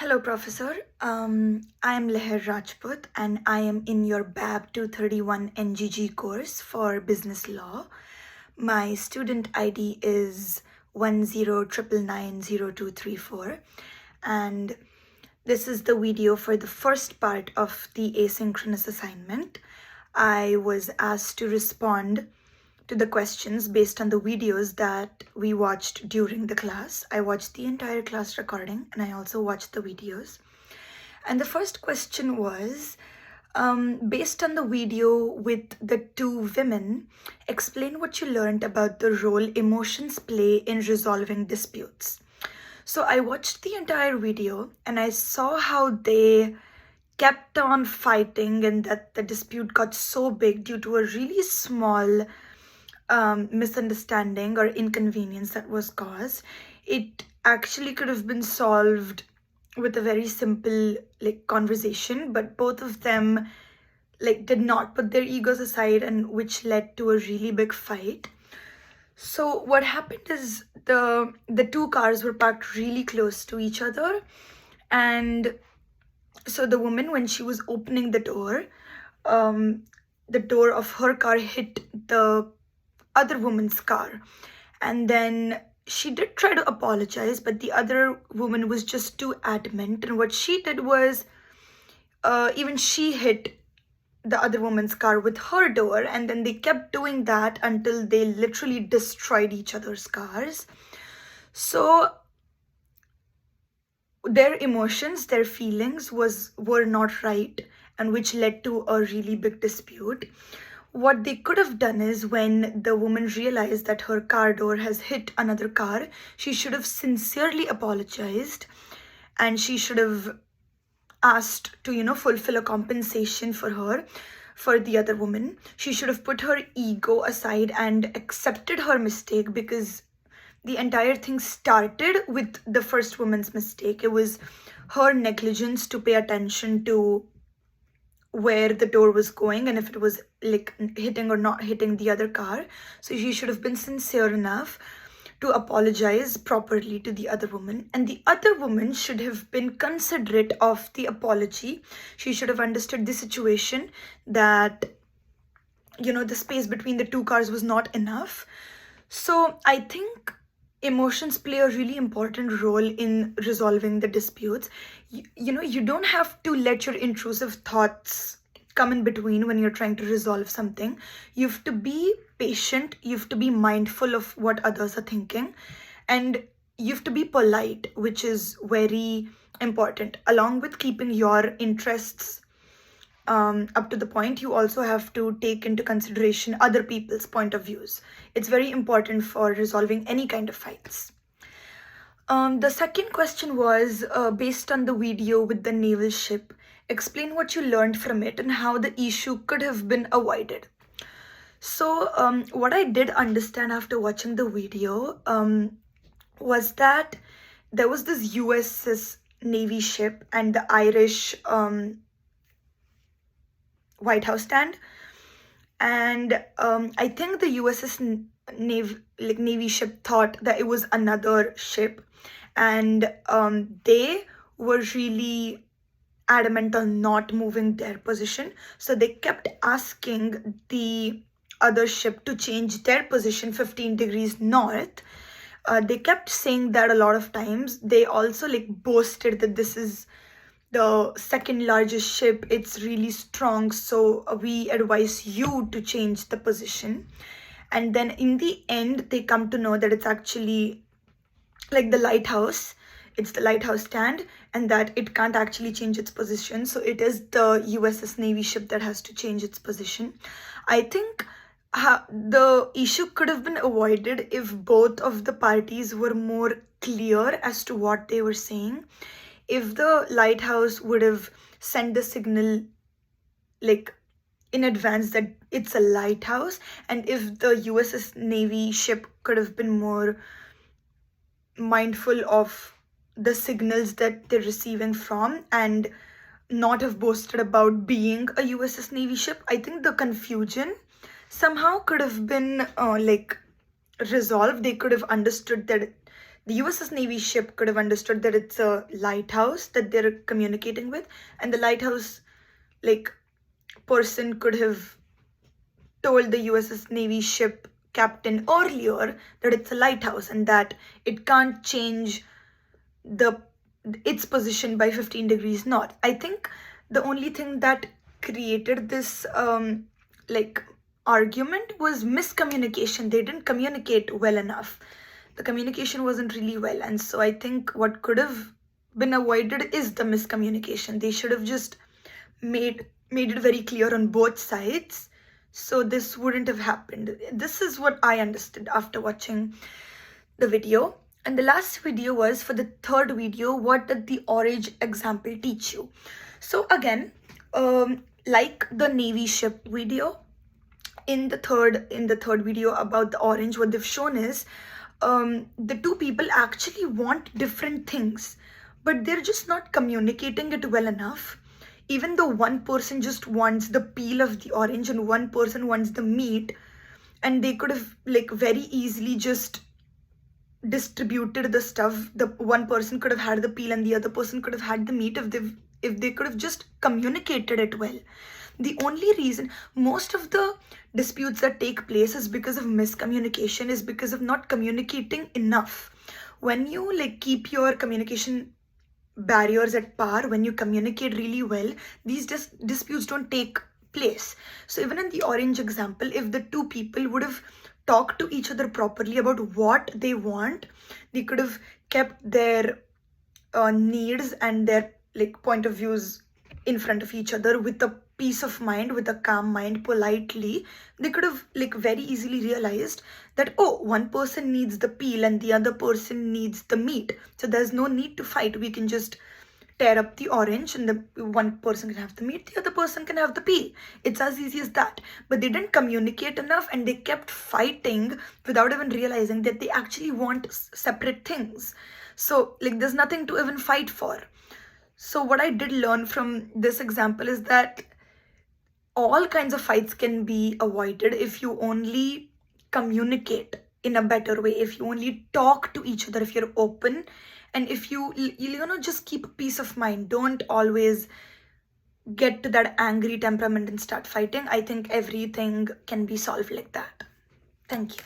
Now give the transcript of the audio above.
Hello, Professor. I am Leher Rajput and I am in your BAB 231 NGG course for Business Law. My student ID is 1099900234 and this is the video for the first part of the asynchronous assignment. I was asked to respond to the questions based on the videos that we watched during the class. I watched the entire class recording and I also watched the videos. And the first question was, based on the video with the two women, explain what you learned about the role emotions play in resolving disputes. So I watched the entire video and I saw how they kept on fighting and that the dispute got so big due to a really small misunderstanding or inconvenience that was caused. It actually could have been solved with a very simple conversation, but both of them did not put their egos aside, and which led to a really big fight. So what happened is the two cars were parked really close to each other, and so the woman, when she was opening the door of her car hit the other woman's car, and then she did try to apologize, but the other woman was just too adamant, and what she did was even she hit the other woman's car with her door, and then they kept doing that until they literally destroyed each other's cars. So their emotions, their feelings were not right, and which led to a really big dispute. What they could have done is, when the woman realized that her car door has hit another car, she should have sincerely apologized, and she should have asked to fulfill a compensation for the other woman. She should have put her ego aside and accepted her mistake, because the entire thing started with the first woman's mistake. It was her negligence to pay attention to where the door was going and if it was hitting or not hitting the other car. So she should have been sincere enough to apologize properly to the other woman, and the other woman should have been considerate of the apology. She should have understood the situation, that the space between the two cars was not enough. So I think emotions play a really important role in resolving the disputes. You don't have to let your intrusive thoughts come in between when you're trying to resolve something. You have to be patient, you have to be mindful of what others are thinking, and you have to be polite, which is very important. Along with keeping your interests up to the point, you also have to take into consideration other people's point of views. It's very important for resolving any kind of fights. The second question was, based on the video with the naval ship, explain what you learned from it and how the issue could have been avoided. So what I did understand after watching the video was that there was this USS Navy ship and the Irish White House stand, and I think the USS Navy ship thought that it was another ship, and they were really adamant on not moving their position. So they kept asking the other ship to change their position 15 degrees north. They kept saying that a lot of times. They also boasted that this is the second largest ship, it's really strong, so we advise you to change the position. And then in the end, they come to know that it's actually the lighthouse. It's the lighthouse stand, and that it can't actually change its position. So it is the USS Navy ship that has to change its position. I think the issue could have been avoided if both of the parties were more clear as to what they were saying. If the lighthouse would have sent the signal in advance that it's a lighthouse, and if the USS Navy ship could have been more mindful of the signals that they're receiving from and not have boasted about being a USS Navy ship, I think the confusion somehow could have been resolved. They could have understood that the USS Navy ship could have understood that it's a lighthouse that they're communicating with, and the lighthouse like person could have told the USS Navy ship captain earlier that it's a lighthouse and that it can't change the its position by 15 degrees north. I think the only thing that created this like argument was miscommunication. They didn't communicate well enough. The communication wasn't really well, and so I think what could have been avoided is the miscommunication. They should have just made it very clear on both sides, so this wouldn't have happened. This is what I understood after watching the video. And the last video was for the third video, what did the orange example teach you? So again, like the Navy ship video, in the third video about the orange, what they've shown is the two people actually want different things, but they're just not communicating it well enough. Even though one person just wants the peel of the orange and one person wants the meat, and they could have like very easily just distributed the stuff. The one person could have had the peel and the other person could have had the meat if they could have just communicated it well. The only reason most of the disputes that take place is because of miscommunication, is because of not communicating enough. When you like keep your communication barriers at par, when you communicate really well, these disputes don't take place. So even in the orange example, if the two people would have talked to each other properly about what they want, they could have kept their needs and their like point of views in front of each other with a peace of mind, with a calm mind, politely. They could have like very easily realized that, oh, one person needs the peel and the other person needs the meat, so there's no need to fight. We can just tear up the orange and the one person can have the meat, the other person can have the peel. It's as easy as that. But they didn't communicate enough and they kept fighting without even realizing that they actually want separate things. So like there's nothing to even fight for. So what I did learn from this example is that all kinds of fights can be avoided if you only communicate in a better way, if you only talk to each other, if you're open, and if you just keep a peace of mind. Don't always get to that angry temperament and start fighting. I think everything can be solved like that. Thank you.